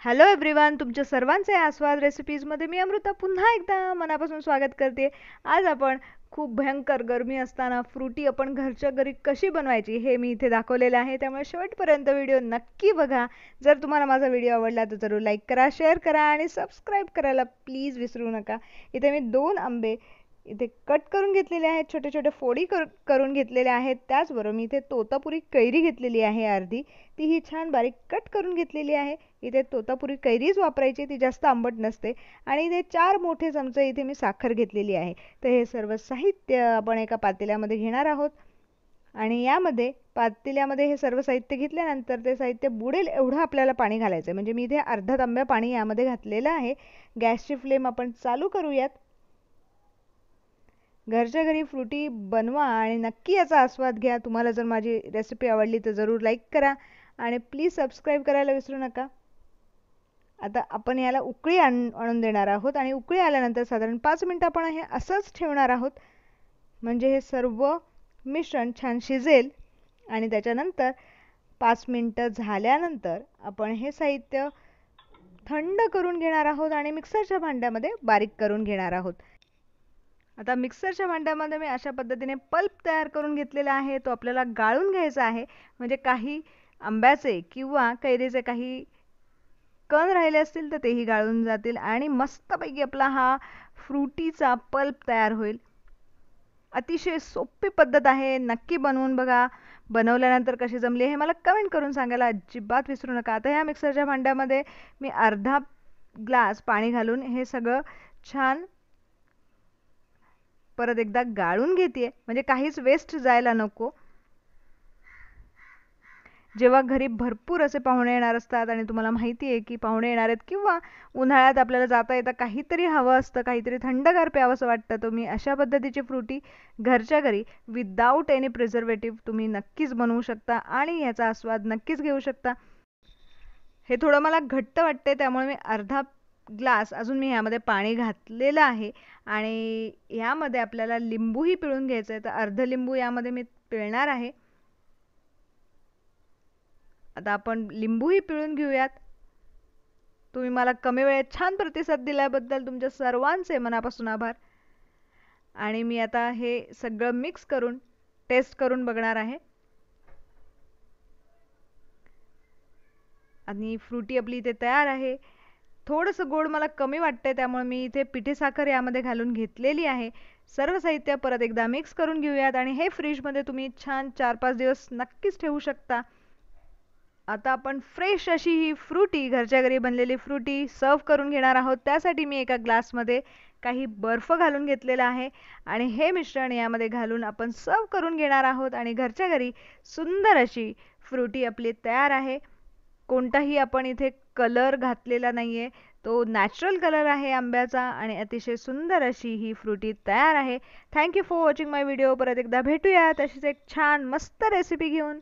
Hello everyone, तुमच्या सर्वांचे आस्वाद रेसिपीजमध्ये मी अमृता पुन्हा एकदा मनापासून स्वागत करते. आज आपण खूप भयंकर गरमी असताना फ्रुटी आपण घरच्या घरी कशी बनवायची हे मी इथे दाखवलेलं आहे. त्यामुळे शेवटपर्यंत व्हिडिओ नक्की बघा. जर तुम्हाला माझा व्हिडिओ आवडला तर जरूर लाईक करा, शेअर करा आणि सबस्क्राईब करायला प्लीज विसरू नका. इथे मी 2 आंबे इथे कट करून घेतलेले आहेत, छोटे छोटे फोडी करून घेतलेले आहेत. त्याचबरोबर मी इथे तोतापुरी कैरी घेतलेली आहे अर्धी, तीही छान बारीक कट करून घेतलेली आहे. इथे तोतापुरी कैरीच वापरायची, ती जास्त आंबट नसते. आणि इथे 4 मोठे चमचे इथे मी साखर घेतलेली आहे. तर हे सर्व साहित्य आपण एका पातेल्यामध्ये घेणार आहोत आणि यामध्ये पातेल्यामध्ये हे सर्व साहित्य घेतल्यानंतर ते साहित्य बुडेल एवढं आपल्याला पाणी घालायचं आहे. म्हणजे मी इथे अर्धा तांब्या पाणी यामध्ये घातलेलं आहे. गॅसची फ्लेम आपण चालू करूयात. घरच्या घरी फ्रुटी बनवा आणि नक्की याचा आस्वाद घ्या. तुम्हाला जर माझी रेसिपी आवडली तर जरूर लाईक करा आणि प्लीज सबस्क्राईब करायला विसरू नका. आता आपण याला उकळी आणून देणार आहोत आणि उकळी आल्यानंतर साधारण 5 मिनिटं आपण हे असंच ठेवणार आहोत. म्हणजे हे सर्व मिश्रण छान शिजेल आणि त्याच्यानंतर 5 मिनिटं झाल्यानंतर आपण हे साहित्य थंड करून घेणार आहोत आणि मिक्सरच्या भांड्यामध्ये बारीक करून घेणार आहोत. आता मिक्सरच्या भांड्यामध्ये मी अशा पद्धतीने पल्प तयार करून घेतलेला आहे. तो आपल्याला गाळून घ्यायचा आहे. म्हणजे काही आंब्याचे किंवा कैरीचे काही कण राहिले असतील तर तेही गाळून जातील आणि मस्तपैकी आपला हा फ्रुटीचा पल्प तयार होईल. अतिशय सोपी पद्धत आहे. नक्की बनवून बघा. बनवल्यानंतर कशी जमली हे मला कमेंट करून सांगायला अजिबात विसरू नका. आता ह्या मिक्सरच्या भांड्यामध्ये मी अर्धा ग्लास पाणी घालून हे सगळं छान परत एकदा गाळून घेते, म्हणजे काहीच वेस्ट जायला नको. जेव्हा घरी भरपूर असे पाहुणे येणार असतात आणि तुम्हाला माहिती आहे की पाहुणे येणार आहेत किंवा उन्हाळ्यात आपल्याला जाता येता काहीतरी हवं असतं, काहीतरी थंडगार प्यावंसं वाटतं, तुम्ही अशा पद्धतीची फ्रुटी घरच्या घरी विदाऊट एनी प्रिझर्वेटिव्ह तुम्ही नक्कीच बनवू शकता आणि याचा आस्वाद नक्कीच घेऊ शकता. हे थोडं मला घट्ट वाटते त्यामुळे मी अर्धा ग्लास अजून मी यामध्ये पाणी घातलेलं आहे आणि यामध्ये आपल्याला लिंबूही पिळून घ्यायचं आहे. तर अर्ध लिंबू यामध्ये मी पिळणार आहे. आता आपण लिंबूही पिळून घेऊयात. तुम्ही मला कमी वेळेत छान प्रतिसाद दिल्याबद्दल तुमच्या सर्वांचे मनापासून आभार. आणि मी आता हे सगळं मिक्स करून टेस्ट करून बघणार आहे. आणि फ्रुटी आपली इथे तयार आहे. थोडंसं गोड मला कमी वाटतंय त्यामुळे मी इथे पिठी साखर यामध्ये घालून घेतलेली आहे. सर्व साहित्य परत एकदा मिक्स करून घेऊयात आणि हे फ्रीजमध्ये तुम्ही छान 4-5 दिवस नक्कीच ठेवू शकता. आता आपण फ्रेश अशी ही फ्रुटी घरच्या घरी बनलेली फ्रुटी सर्व करून घेणार आहोत. त्यासाठी मी एका ग्लासमध्ये काही बर्फ घालून घेतलेला आहे आणि हे मिश्रण यामध्ये घालून आपण सर्व करून घेणार आहोत आणि घरच्या घरी सुंदर अशी फ्रुटी आपली तयार आहे. कोणताही आपण इथे कलर घातलेला नाहीये, तो नॅचरल कलर आहे आंब्याचा आणि अतिशय सुंदर अशी ही फ्रुटी तयार आहे. Thank you for watching my video. परत एकदा भेटूया तशीच एक छान मस्त रेसिपी घेऊन.